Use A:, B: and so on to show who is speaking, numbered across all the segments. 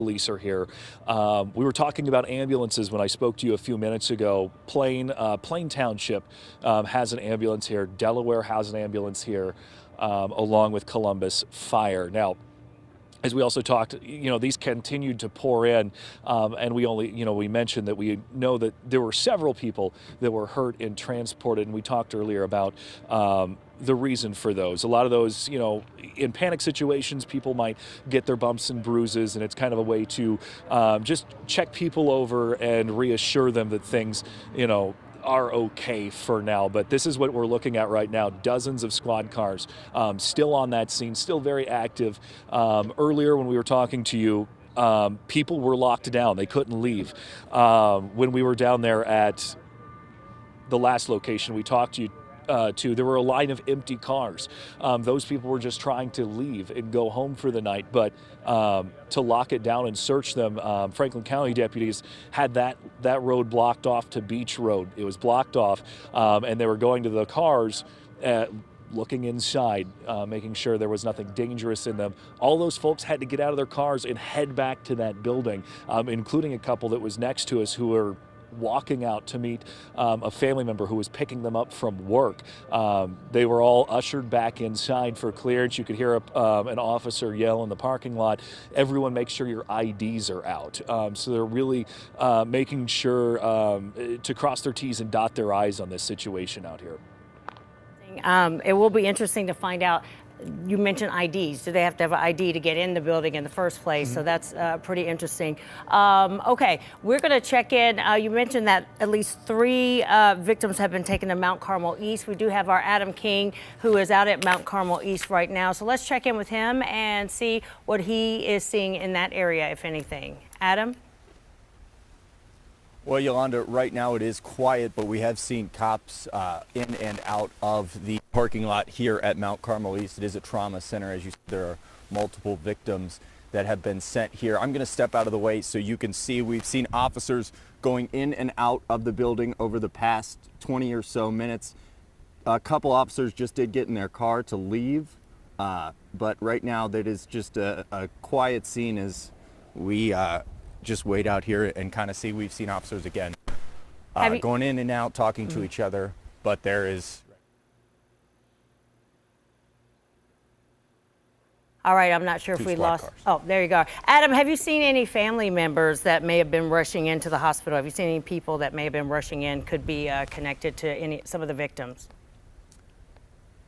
A: Police are here. We were talking about ambulances when I spoke to you a few minutes ago. Plain Township has an ambulance here. Delaware has an ambulance here, along with Columbus Fire. Now, as we also talked, these continued to pour in, and we mentioned that we know that there were several people that were hurt and transported, and we talked earlier about the reason for those. A lot of those, in panic situations, people might get their bumps and bruises, and it's kind of a way to just check people over and reassure them that things, are okay for now. But this is what we're looking at right now. Dozens of squad cars still on that scene, still very active. Earlier when we were talking to you, people were locked down. They couldn't leave. When we were down there at the last location we talked to you there were a line of empty cars. Those people were just trying to leave and go home for the night, but to lock it down and search them, Franklin County deputies had that road blocked off to Beach Road. It was blocked off, and they were going to the cars, looking inside, making sure there was nothing dangerous in them. All those folks had to get out of their cars and head back to that building, including a couple that was next to us who were walking out to meet a family member who was picking them up from work. They were all ushered back inside for clearance. You could hear an officer yell in the parking lot, "Everyone make sure your IDs are out." So they're really making sure to cross their T's and dot their I's on this situation out here.
B: It will be interesting to find out. You mentioned IDs. Do they have to have an ID to get in the building in the first place? Mm-hmm. So that's pretty interesting. Okay, we're going to check in. You mentioned that at least 3 victims have been taken to Mount Carmel East. We do have our Adam King, who is out at Mount Carmel East right now. So let's check in with him and see what he is seeing in that area, if anything. Adam?
C: Well, Yolanda, right now it is quiet, but we have seen cops in and out of the parking lot here at Mount Carmel East. It is a trauma center. As you said, there are multiple victims that have been sent here. I'm going to step out of the way so you can see. We've seen officers going in and out of the building over the past 20 or so minutes. A couple officers just did get in their car to leave, but right now that is just a quiet scene as we just wait out here and kind of see. We've seen officers again going in and out, talking to each other, but there is.
B: All right, I'm not sure if we lost. Cars. Oh, there you go. Adam, have you seen any family members that may have been rushing into the hospital? Have you seen any people that may have been rushing in, could be connected to some of the victims?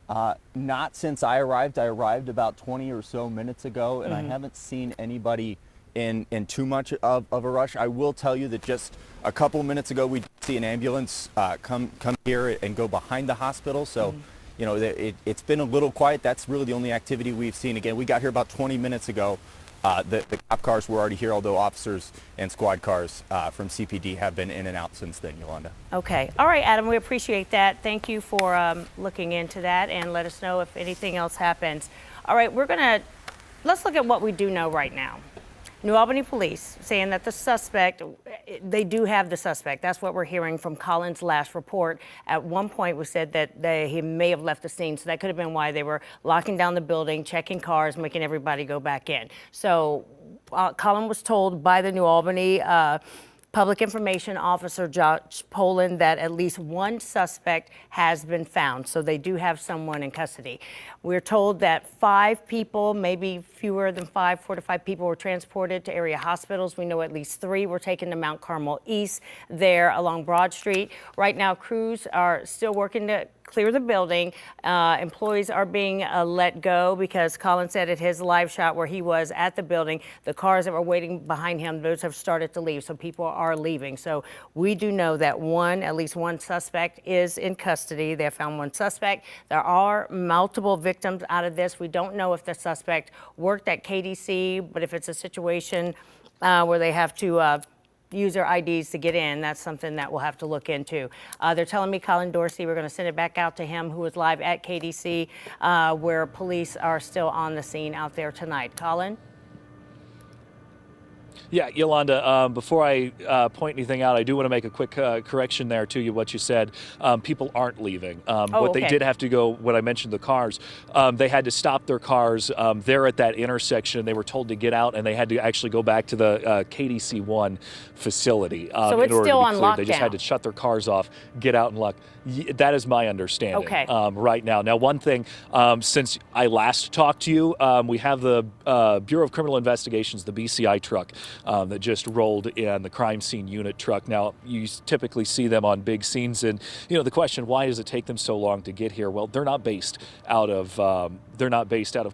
C: Not since I arrived. I arrived about 20 or so minutes ago, and I haven't seen anybody in too much of a rush. I will tell you that just a couple minutes ago we did see an ambulance come here and go behind the hospital. So it's been a little quiet. That's really the only activity we've seen. Again, we got here about 20 minutes ago. The cop cars were already here, although officers and squad cars from CPD have been in and out since then, Yolanda.
B: Okay. All right, Adam, we appreciate that. Thank you for looking into that, and let us know if anything else happens. All right, let's look at what we do know right now. New Albany police saying that the suspect, they do have the suspect. That's what we're hearing from Colin's last report. At one point, we said that he may have left the scene, so that could have been why they were locking down the building, checking cars, making everybody go back in. So Colin was told by the New Albany Public Information Officer Josh Poland that at least one suspect has been found, so they do have someone in custody. We're told that 5 people, maybe fewer than 5, 4 to 5 people were transported to area hospitals. We know at least 3 were taken to Mount Carmel East there along Broad Street. Right now, crews are still working to clear the building. Employees are being let go because Colin said at his live shot where he was at the building, the cars that were waiting behind him, those have started to leave, so people are leaving. So we do know that at least one suspect is in custody. They have found one suspect. There are multiple victims out of this. We don't know if the suspect worked at KDC, but if it's a situation where they have to use their IDs to get in, that's something that we'll have to look into. They're telling me Colin Dorsey, we're going to send it back out to him, who is live at KDC, where police are still on the scene out there tonight. Colin?
A: Yeah, Yolanda, before I point anything out, I do want to make a quick correction there to you, what you said. People aren't leaving. What they
B: okay.
A: did have to go, when I mentioned the cars, they had to stop their cars there at that intersection. They were told to get out, and they had to actually go back to the KDC1 facility
B: So
A: in
B: it's
A: order
B: still
A: to be
B: on
A: cleared. They just had
B: lockdown.
A: to shut their cars off, get out and lock. That is my understanding
B: Okay.
A: right now. Now, one thing, since I last talked to you, we have the Bureau of Criminal Investigations, the BCI truck that just rolled in, the crime scene unit truck. Now, you typically see them on big scenes, and the question, why does it take them so long to get here? Well, they're not based out of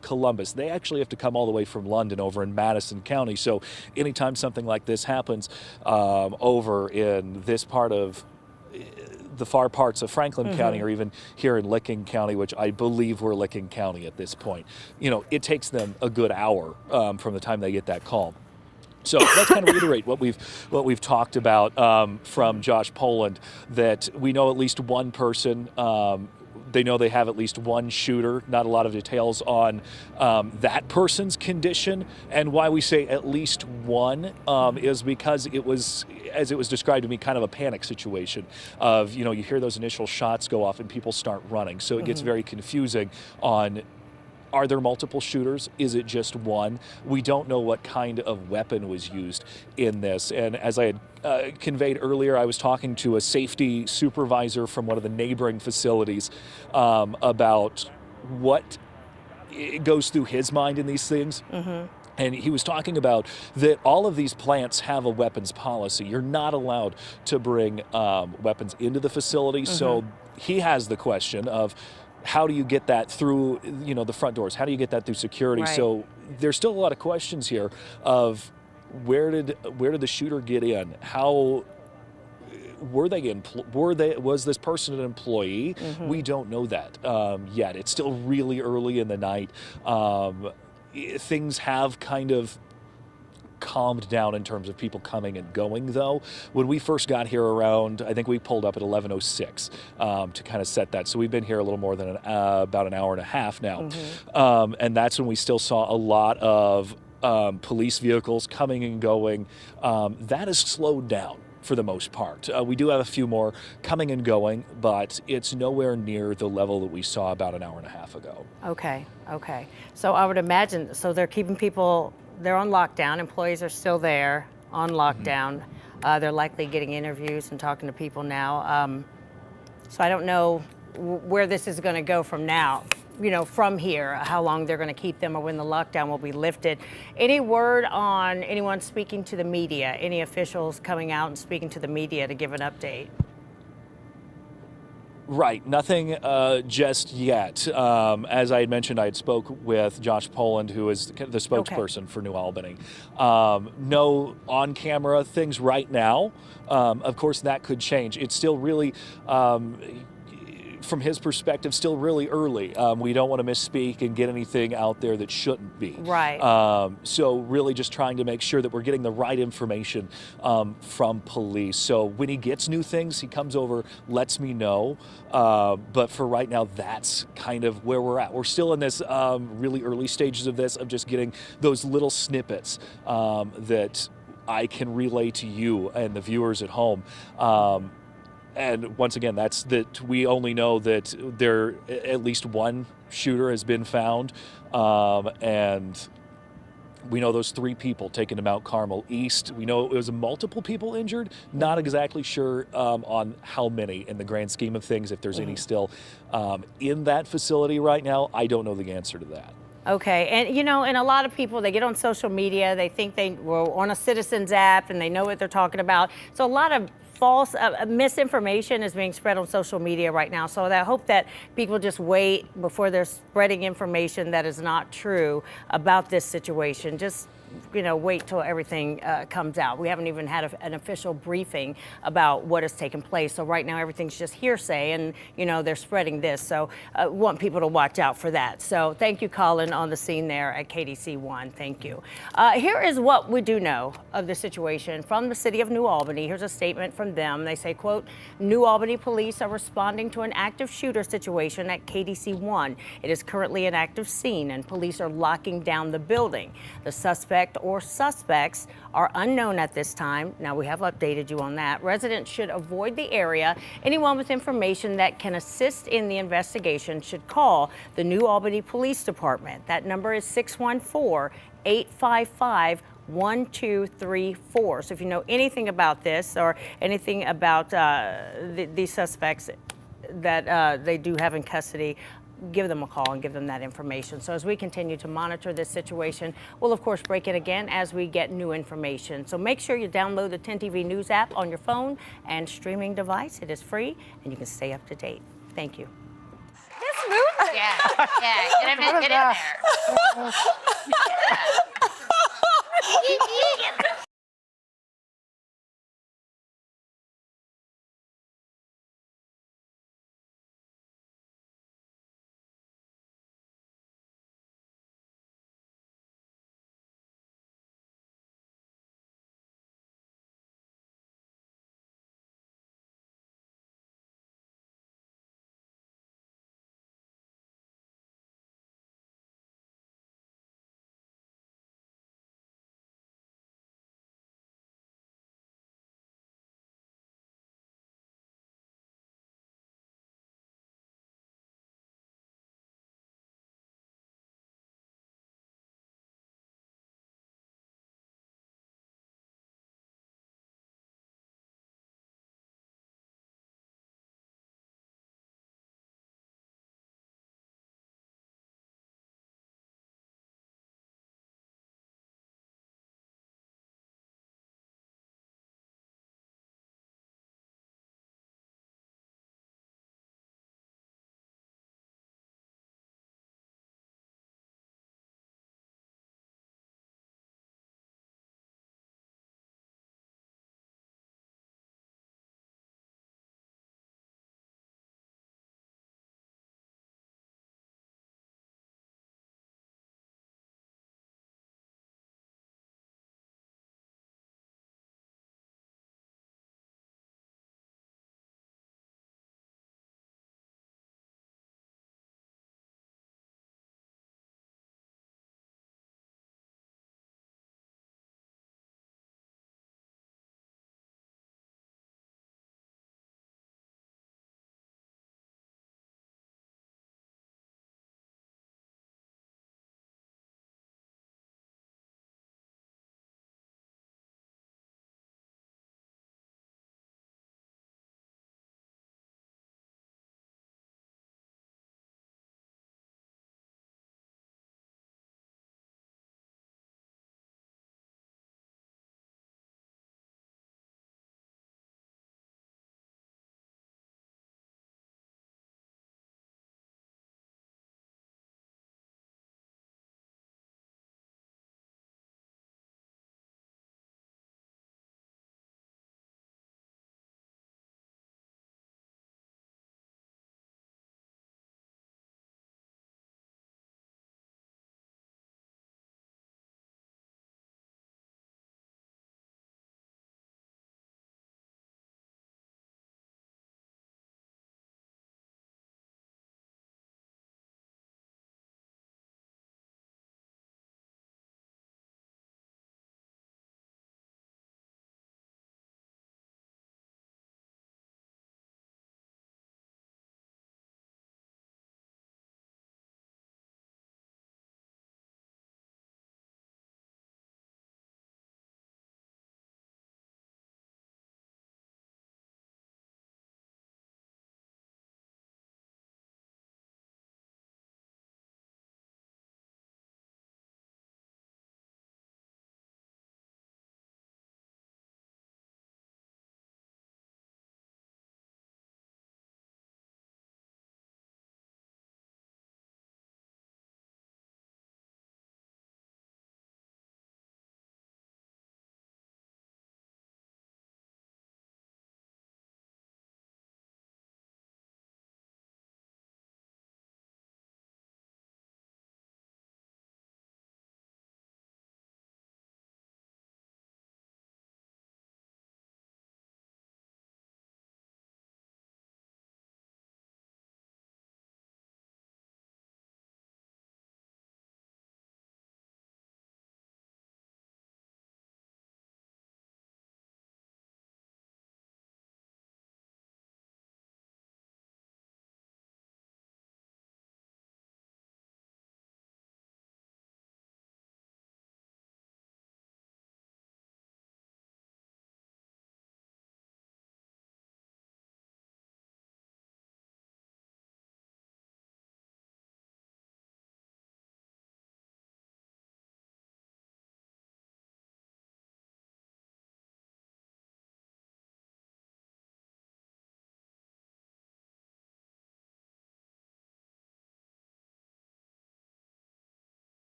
A: Columbus. They actually have to come all the way from London over in Madison County. So, anytime something like this happens over in this part of the far parts of Franklin County, or even here in Licking County, which I believe we're Licking County at this point, it takes them a good hour from the time they get that call. So let's kind of reiterate what we've talked about from Josh Poland, that we know at least one person. They know they have at least one shooter. Not a lot of details on that person's condition, and why we say at least one is because it was, as it was described to me, kind of a panic situation of, you hear those initial shots go off and people start running. So it gets very confusing on, are there multiple shooters? Is it just one? We don't know what kind of weapon was used in this. And as I had conveyed earlier, I was talking to a safety supervisor from one of the neighboring facilities about what goes through his mind in these things. And he was talking about that all of these plants have a weapons policy. You're not allowed to bring weapons into the facility. So he has the question of, how do you get that through, the front doors? How do you get that through security?
B: Right.
A: So there's still a lot of questions here of where did the shooter get in? How was this person an employee? We don't know that yet. It's still really early in the night. Things have kind of calmed down in terms of people coming and going, though. When we first got here around, I think we pulled up at 11:06 to kind of set that. So we've been here a little more than about an hour and a half now. And that's when we still saw a lot of police vehicles coming and going. That has slowed down for the most part. We do have a few more coming and going, but it's nowhere near the level that we saw about an hour and a half ago.
B: Okay. So I would imagine, so they're keeping people, they're on lockdown, employees are still there on lockdown. They're likely getting interviews and talking to people now. So I don't know where this is going to go from now, from here, how long they're going to keep them or when the lockdown will be lifted. Any word on anyone speaking to the media, any officials coming out and speaking to the media to give an update?
A: Right, nothing just yet. As I had mentioned, I had spoke with Josh Poland, who is the spokesperson for New Albany. No on-camera things right now. Of course, that could change. It's still really, from his perspective, still really early. We don't want to misspeak and get anything out there that shouldn't be.
B: Right.
A: So really just trying to make sure that we're getting the right information from police. So when he gets new things, he comes over, lets me know. But for right now, that's kind of where we're at. We're still in this really early stages of this, of just getting those little snippets that I can relay to you and the viewers at home. And once again, that's that we only know that there at least one shooter has been found, and we know those 3 people taken to Mount Carmel East. We know it was multiple people injured. Not exactly sure on how many in the grand scheme of things. If there's any still in that facility right now, I don't know the answer to that.
B: Okay, and and a lot of people, they get on social media, they think they were on a Citizens app and they know what they're talking about. So a lot of false misinformation is being spread on social media right now. So I hope that people just wait before they're spreading information that is not true about this situation. Just wait till everything comes out. We haven't even had an official briefing about what has taken place. So right now everything's just hearsay, and they're spreading this. So want people to watch out for that. So thank you, Colin, on the scene there at KDC1. Thank you. Here is what we do know of the situation from the city of New Albany. Here's a statement from them. They say, quote, New Albany police are responding to an active shooter situation at KDC1. It is currently an active scene, and police are locking down the building. The suspect suspect or suspects are unknown at this time. Now, we have updated you on that. Residents should avoid the area. Anyone with information that can assist in the investigation should call the New Albany Police Department. That number is 614-855-1234. So if you know anything about this or anything about these suspects that they do have in custody, give them a call and give them that information. So as we continue to monitor this situation, we'll of course break it again as we get new information. So make sure you download the 10 TV News app on your phone and streaming device. It is free and you can stay up to date. Thank you.
D: This movie.
E: Yeah, get in there.